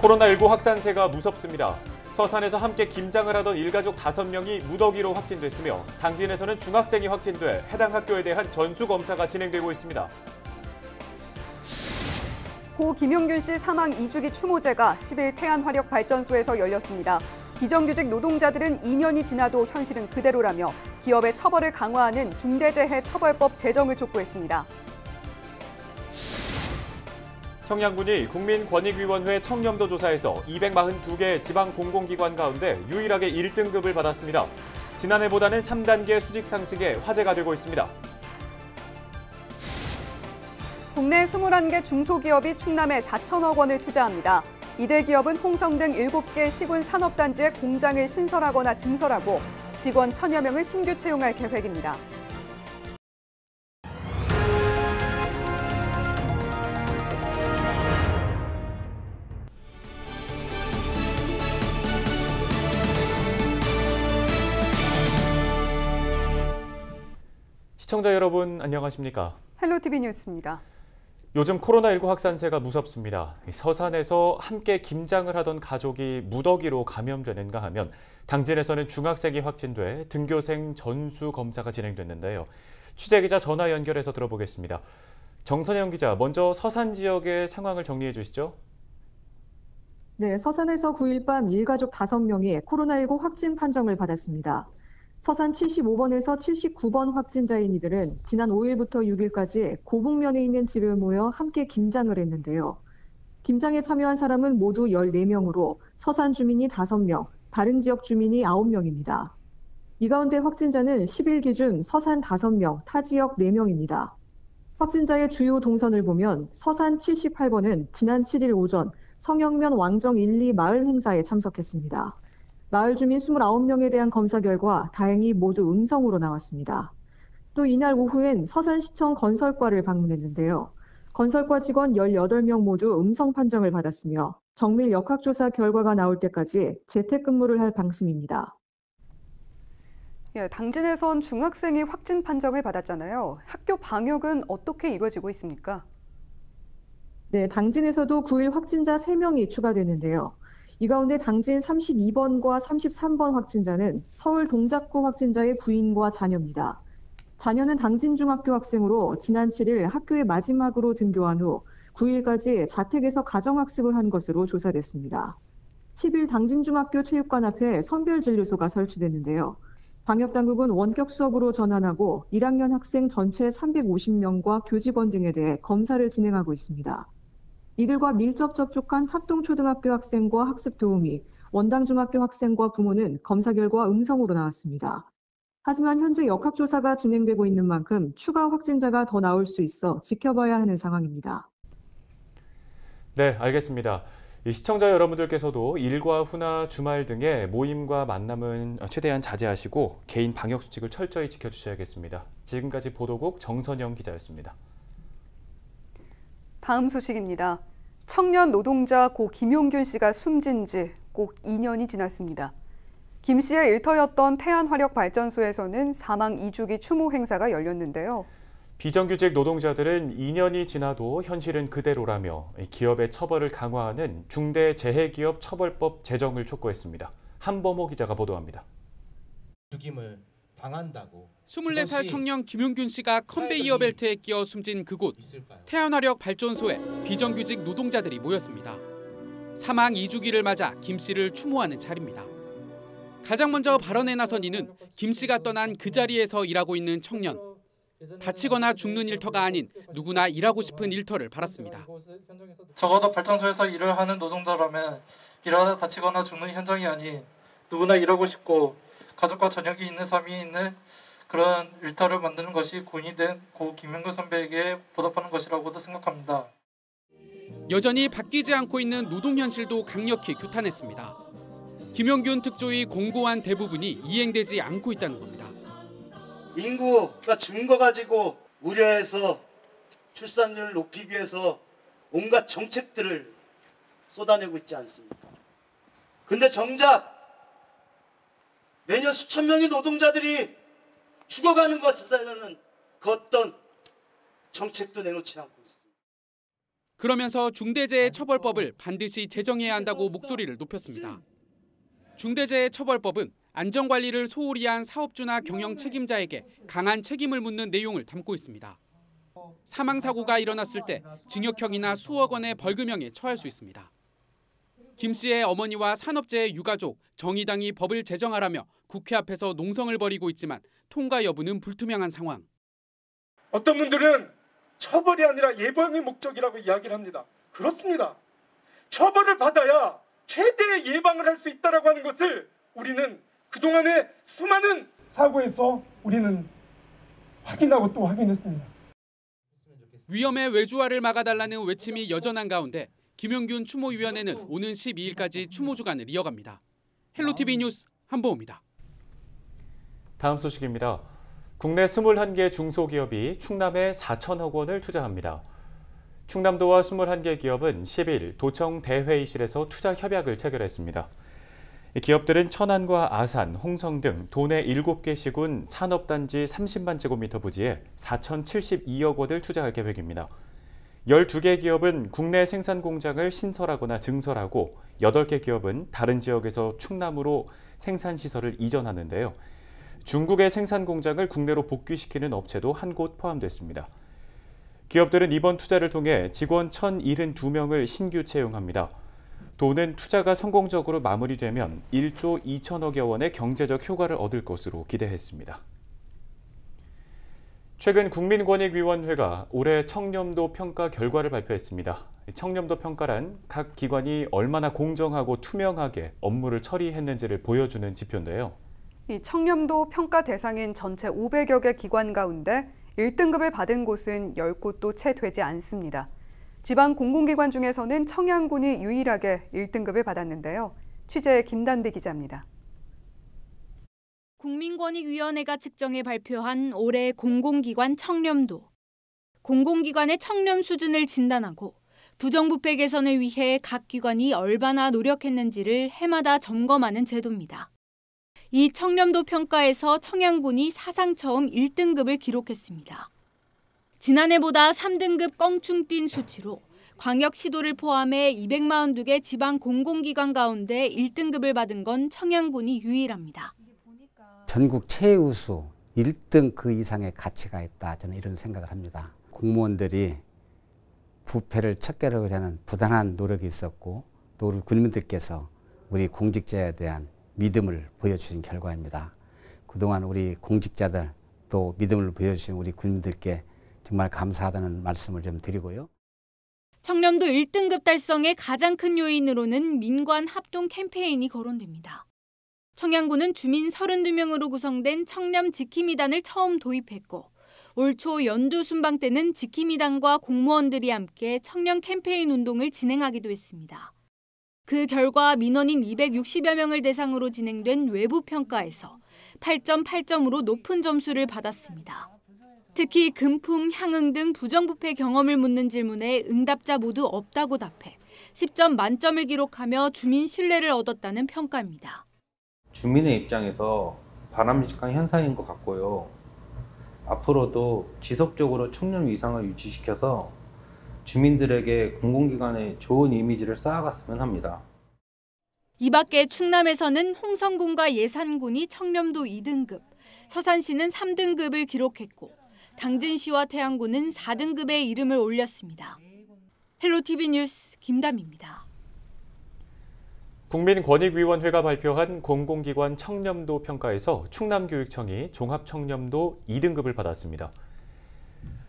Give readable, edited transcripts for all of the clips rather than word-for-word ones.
코로나19 확산세가 무섭습니다. 서산에서 함께 김장을 하던 일가족 5명이 무더기로 확진됐으며 당진에서는 중학생이 확진돼 해당 학교에 대한 전수검사가 진행되고 있습니다. 고 김용균 씨 사망 2주기 추모제가 10일 태안화력발전소에서 열렸습니다. 비정규직 노동자들은 2년이 지나도 현실은 그대로라며 기업의 처벌을 강화하는 중대재해처벌법 제정을 촉구했습니다. 청량군이 국민권익위원회 청렴도 조사에서 242개 지방 공공기관 가운데 유일하게 1등급을 받았습니다. 지난해보다는 3단계 수직 상승에 화제가 되고 있습니다. 국내 21개 중소기업이 충남에 4천억 원을 투자합니다. 이들 기업은 홍성 등 7개 시군 산업단지에 공장을 신설하거나 증설하고 직원 1,000여 명을 신규 채용할 계획입니다. 시청자 여러분 안녕하십니까? 헬로티비 뉴스입니다. 요즘 코로나19 확산세가 무섭습니다. 서산에서 함께 김장을 하던 가족이 무더기로 감염되는가 하면 당진에서는 중학생이 확진돼 등교생 전수 검사가 진행됐는데요. 취재기자 전화 연결해서 들어보겠습니다. 정선영 기자, 먼저 서산 지역의 상황을 정리해 주시죠. 네, 서산에서 9일 밤 일가족 5명이 코로나19 확진 판정을 받았습니다. 서산 75번에서 79번 확진자인 이들은 지난 5일부터 6일까지 고북면에 있는 집에 모여 함께 김장을 했는데요. 김장에 참여한 사람은 모두 14명으로 서산 주민이 5명, 다른 지역 주민이 9명입니다. 이 가운데 확진자는 10일 기준 서산 5명, 타 지역 4명입니다. 확진자의 주요 동선을 보면 서산 78번은 지난 7일 오전 성영면 왕정 1, 2 마을 행사에 참석했습니다. 마을 주민 29명에 대한 검사 결과 다행히 모두 음성으로 나왔습니다. 또 이날 오후엔 서산시청 건설과를 방문했는데요. 건설과 직원 18명 모두 음성 판정을 받았으며 정밀 역학조사 결과가 나올 때까지 재택근무를 할 방침입니다. 당진에선 중학생이 확진 판정을 받았잖아요. 학교 방역은 어떻게 이루어지고 있습니까? 네, 당진에서도 9일 확진자 3명이 추가됐는데요. 이 가운데 당진 32번과 33번 확진자는 서울 동작구 확진자의 부인과 자녀입니다. 자녀는 당진중학교 학생으로 지난 7일 학교에 마지막으로 등교한 후 9일까지 자택에서 가정학습을 한 것으로 조사됐습니다. 10일 당진중학교 체육관 앞에 선별진료소가 설치됐는데요. 방역당국은 원격 수업으로 전환하고 1학년 학생 전체 350명과 교직원 등에 대해 검사를 진행하고 있습니다. 이들과 밀접 접촉한 합동초등학교 학생과 학습 도우미, 원당중학교 학생과 부모는 검사 결과 음성으로 나왔습니다. 하지만 현재 역학조사가 진행되고 있는 만큼 추가 확진자가 더 나올 수 있어 지켜봐야 하는 상황입니다. 네, 알겠습니다. 시청자 여러분들께서도 일과 후나 주말 등의 모임과 만남은 최대한 자제하시고 개인 방역수칙을 철저히 지켜주셔야겠습니다. 지금까지 보도국 정선영 기자였습니다. 다음 소식입니다. 청년 노동자 고 김용균 씨가 숨진 지 꼭 2년이 지났습니다. 김 씨의 일터였던 태안화력발전소에서는 사망 2주기 추모 행사가 열렸는데요. 비정규직 노동자들은 2년이 지나도 현실은 그대로라며 기업의 처벌을 강화하는 중대재해기업처벌법 제정을 촉구했습니다. 한범호 기자가 보도합니다. 죽임을 당한다고 24살 청년 김용균 씨가 컨베이어 벨트에 끼어 숨진 그곳 태안화력 발전소에 비정규직 노동자들이 모였습니다. 사망 2주기를 맞아 김 씨를 추모하는 자리입니다. 가장 먼저 발언에 나선 이는 김 씨가 떠난 그 자리에서 일하고 있는 청년. 다치거나 죽는 일터가 아닌 누구나 일하고 싶은 일터를 바랐습니다. 적어도 발전소에서 일을 하는 노동자라면 일하다 다치거나 죽는 현장이 아닌 누구나 일하고 싶고 가족과 저녁이 있는 삶이 있는 그런 일터를 만드는 것이 고인이 된 고 김용균 선배에게 보답하는 것이라고도 생각합니다. 여전히 바뀌지 않고 있는 노동 현실도 강력히 규탄했습니다. 김용균 특조위 공고안 대부분이 이행되지 않고 있다는 겁니다. 인구가 준 거 가지고 우려해서 출산율을 높이기 위해서 온갖 정책들을 쏟아내고 있지 않습니까? 근데 정작 매년 수천 명의 노동자들이 죽어가는 것에는 그 어떤 정책도 내놓지 않고 있습니다. 그러면서 중대재해처벌법을 반드시 제정해야 한다고 목소리를 높였습니다. 중대재해처벌법은 안전관리를 소홀히 한 사업주나 경영 책임자에게 강한 책임을 묻는 내용을 담고 있습니다. 사망사고가 일어났을 때 징역형이나 수억 원의 벌금형에 처할 수 있습니다. 김 씨의 어머니와 산업재해 유가족, 정의당이 법을 제정하라며 국회 앞에서 농성을 벌이고 있지만 통과 여부는 불투명한 상황. 어떤 분들은 처벌이 아니라 예방의 목적이라고 이야기를 합니다. 그렇습니다. 처벌을 받아야 최대의 예방을 할 수 있다고 하는 것을 우리는 그동안의 수많은 사고에서 우리는 확인하고 또 확인했습니다. 위험의 외주화를 막아달라는 외침이 여전한 가운데 김용균 추모위원회는 오는 12일까지 추모 주간을 이어갑니다. 헬로티비 뉴스 한보호입니다. 다음 소식입니다. 국내 21개 중소기업이 충남에 4천억 원을 투자합니다. 충남도와 21개 기업은 10일 도청 대회의실에서 투자 협약을 체결했습니다. 기업들은 천안과 아산, 홍성 등 도내 7개 시군 산업단지 30만 제곱미터 부지에 4,072억 원을 투자할 계획입니다. 12개 기업은 국내 생산 공장을 신설하거나 증설하고 8개 기업은 다른 지역에서 충남으로 생산 시설을 이전하는데요. 중국의 생산 공장을 국내로 복귀시키는 업체도 한 곳 포함됐습니다. 기업들은 이번 투자를 통해 직원 1,072명을 신규 채용합니다. 도는 투자가 성공적으로 마무리되면 1조 2천억여 원의 경제적 효과를 얻을 것으로 기대했습니다. 최근 국민권익위원회가 올해 청렴도 평가 결과를 발표했습니다. 청렴도 평가란 각 기관이 얼마나 공정하고 투명하게 업무를 처리했는지를 보여주는 지표인데요. 이 청렴도 평가 대상인 전체 500여 개 기관 가운데 1등급을 받은 곳은 10곳도 채 되지 않습니다. 지방 공공기관 중에서는 청양군이 유일하게 1등급을 받았는데요. 취재 김단비 기자입니다. 국민권익위원회가 측정해 발표한 올해 공공기관 청렴도. 공공기관의 청렴 수준을 진단하고 부정부패 개선을 위해 각 기관이 얼마나 노력했는지를 해마다 점검하는 제도입니다. 이 청렴도 평가에서 청양군이 사상 처음 1등급을 기록했습니다. 지난해보다 3등급 껑충 뛴 수치로 광역시도를 포함해 242개 지방 공공기관 가운데 1등급을 받은 건 청양군이 유일합니다. 전국 최우수 1등 그 이상의 가치가 있다. 저는 이런 생각을 합니다. 공무원들이 부패를 척결하고자 하는 부단한 노력이 있었고 또 우리 국민들께서 우리 공직자에 대한 믿음을 보여주신 결과입니다. 그동안 우리 공직자들 또 믿음을 보여주신 우리 국민들께 정말 감사하다는 말씀을 좀 드리고요. 청렴도 1등급 달성의 가장 큰 요인으로는 민관 합동 캠페인이 거론됩니다. 청양군은 주민 32명으로 구성된 청렴 지킴이단을 처음 도입했고 올 초 연두 순방 때는 지킴이단과 공무원들이 함께 청렴 캠페인 운동을 진행하기도 했습니다. 그 결과 민원인 260여 명을 대상으로 진행된 외부 평가에서 8.8점으로 높은 점수를 받았습니다. 특히 금품, 향응 등 부정부패 경험을 묻는 질문에 응답자 모두 없다고 답해 10점 만점을 기록하며 주민 신뢰를 얻었다는 평가입니다. 주민의 입장에서 바람직한 현상인 것 같고요. 앞으로도 지속적으로 청렴 위상을 유지시켜서 주민들에게 공공기관의 좋은 이미지를 쌓아갔으면 합니다. 이 밖에 충남에서는 홍성군과 예산군이 청렴도 2등급, 서산시는 3등급을 기록했고 당진시와 태안군은 4등급의 이름을 올렸습니다. 헬로티비 뉴스 김담입니다. 국민권익위원회가 발표한 공공기관 청렴도 평가에서 충남교육청이 종합청렴도 2등급을 받았습니다.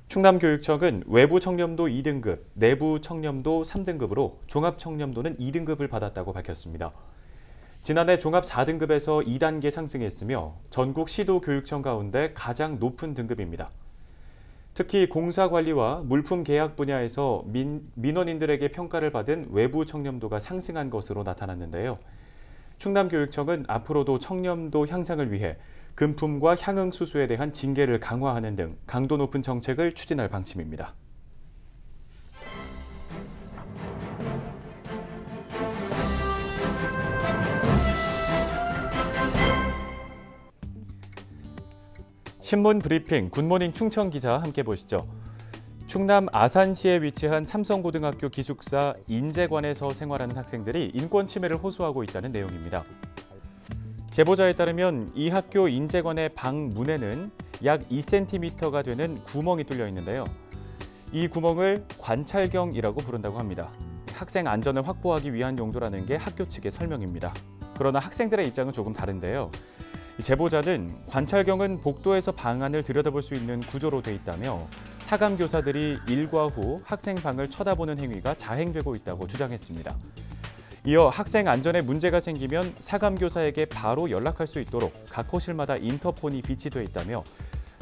충남교육청은 외부 청렴도 2등급, 내부 청렴도 3등급으로 종합 청렴도는 2등급을 받았다고 밝혔습니다. 지난해 종합 4등급에서 2단계 상승했으며 전국 시도교육청 가운데 가장 높은 등급입니다. 특히 공사관리와 물품 계약 분야에서 민원인들에게 평가를 받은 외부 청렴도가 상승한 것으로 나타났는데요. 충남교육청은 앞으로도 청렴도 향상을 위해 금품과 향응 수수에 대한 징계를 강화하는 등 강도 높은 정책을 추진할 방침입니다. 신문 브리핑 굿모닝 충청 기자 함께 보시죠. 충남 아산시에 위치한 삼성고등학교 기숙사 인재관에서 생활하는 학생들이 인권 침해를 호소하고 있다는 내용입니다. 제보자에 따르면 이 학교 인재관의 방 문에는 약 2cm가 되는 구멍이 뚫려 있는데요. 이 구멍을 관찰경이라고 부른다고 합니다. 학생 안전을 확보하기 위한 용도라는 게 학교 측의 설명입니다. 그러나 학생들의 입장은 조금 다른데요. 제보자는 관찰경은 복도에서 방 안을 들여다볼 수 있는 구조로 돼 있다며 사감 교사들이 일과 후 학생 방을 쳐다보는 행위가 자행되고 있다고 주장했습니다. 이어 학생 안전에 문제가 생기면 사감 교사에게 바로 연락할 수 있도록 각 호실마다 인터폰이 비치돼 있다며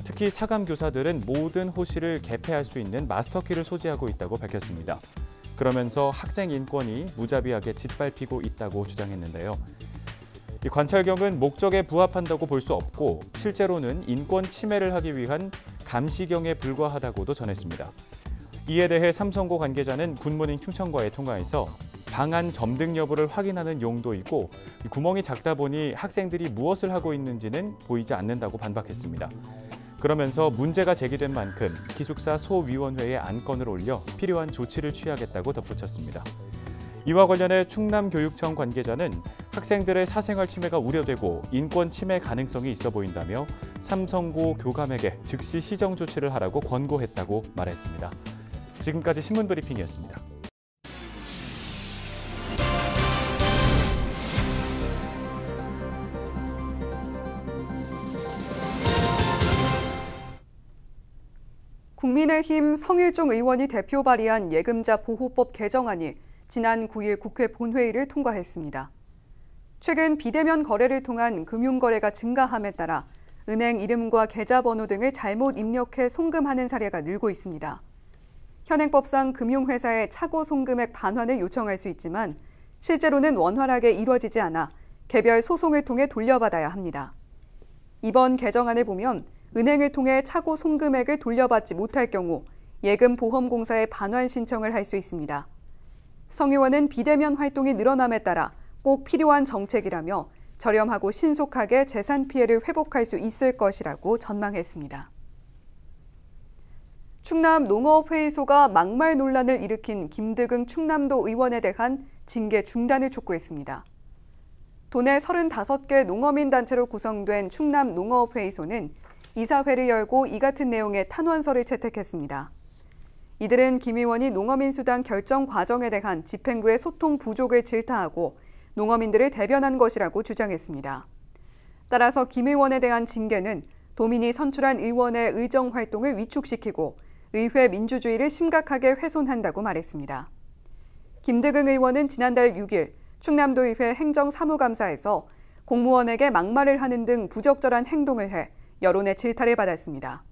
특히 사감 교사들은 모든 호실을 개폐할 수 있는 마스터키를 소지하고 있다고 밝혔습니다. 그러면서 학생 인권이 무자비하게 짓밟히고 있다고 주장했는데요. 이 관찰경은 목적에 부합한다고 볼 수 없고 실제로는 인권 침해를 하기 위한 감시경에 불과하다고도 전했습니다. 이에 대해 삼성고 관계자는 굿모닝 충청과의 통화에서 방 안 점등 여부를 확인하는 용도이고 구멍이 작다 보니 학생들이 무엇을 하고 있는지는 보이지 않는다고 반박했습니다. 그러면서 문제가 제기된 만큼 기숙사 소위원회에 안건을 올려 필요한 조치를 취하겠다고 덧붙였습니다. 이와 관련해 충남교육청 관계자는 학생들의 사생활 침해가 우려되고 인권 침해 가능성이 있어 보인다며 삼성고 교감에게 즉시 시정 조치를 하라고 권고했다고 말했습니다. 지금까지 신문브리핑이었습니다. 국민의힘 성일종 의원이 대표 발의한 예금자 보호법 개정안이 지난 9일 국회 본회의를 통과했습니다. 최근 비대면 거래를 통한 금융거래가 증가함에 따라 은행 이름과 계좌번호 등을 잘못 입력해 송금하는 사례가 늘고 있습니다. 현행법상 금융회사에 차고 송금액 반환을 요청할 수 있지만 실제로는 원활하게 이루어지지 않아 개별 소송을 통해 돌려받아야 합니다. 이번 개정안을 보면 은행을 통해 차고 송금액을 돌려받지 못할 경우 예금보험공사에 반환 신청을 할 수 있습니다. 성 의원은 비대면 활동이 늘어남에 따라 꼭 필요한 정책이라며 저렴하고 신속하게 재산 피해를 회복할 수 있을 것이라고 전망했습니다. 충남 농업회의소가 막말 논란을 일으킨 김득응 충남도 의원에 대한 징계 중단을 촉구했습니다. 도내 35개 농어민 단체로 구성된 충남 농업회의소는 이사회를 열고 이 같은 내용의 탄원서를 채택했습니다. 이들은 김 의원이 농어민 수당 결정 과정에 대한 집행부의 소통 부족을 질타하고 농어민들을 대변한 것이라고 주장했습니다. 따라서 김 의원에 대한 징계는 도민이 선출한 의원의 의정 활동을 위축시키고 의회 민주주의를 심각하게 훼손한다고 말했습니다. 김득응 의원은 지난달 6일 충남도의회 행정사무감사에서 공무원에게 막말을 하는 등 부적절한 행동을 해 여론의 질타를 받았습니다.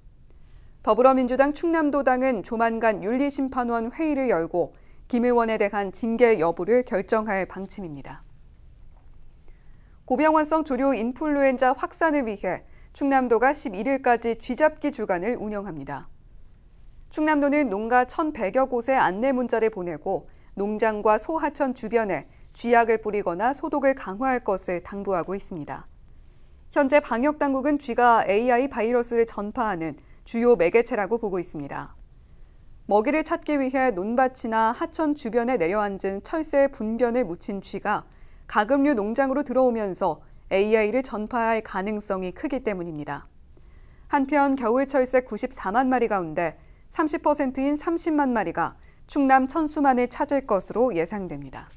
더불어민주당 충남도당은 조만간 윤리심판원 회의를 열고 김 의원에 대한 징계 여부를 결정할 방침입니다. 고병환성 조류 인플루엔자 확산을 위해 충남도가 11일까지 쥐잡기 주간을 운영합니다. 충남도는 농가 1,100여 곳에 안내 문자를 보내고 농장과 소하천 주변에 쥐약을 뿌리거나 소독을 강화할 것을 당부하고 있습니다. 현재 방역당국은 쥐가 AI 바이러스를 전파하는 주요 매개체라고 보고 있습니다. 먹이를 찾기 위해 논밭이나 하천 주변에 내려앉은 철새 분변을 묻힌 쥐가 가금류 농장으로 들어오면서 AI를 전파할 가능성이 크기 때문입니다. 한편 겨울 철새 94만 마리 가운데 30%인 30만 마리가 충남 천수만을 찾을 것으로 예상됩니다.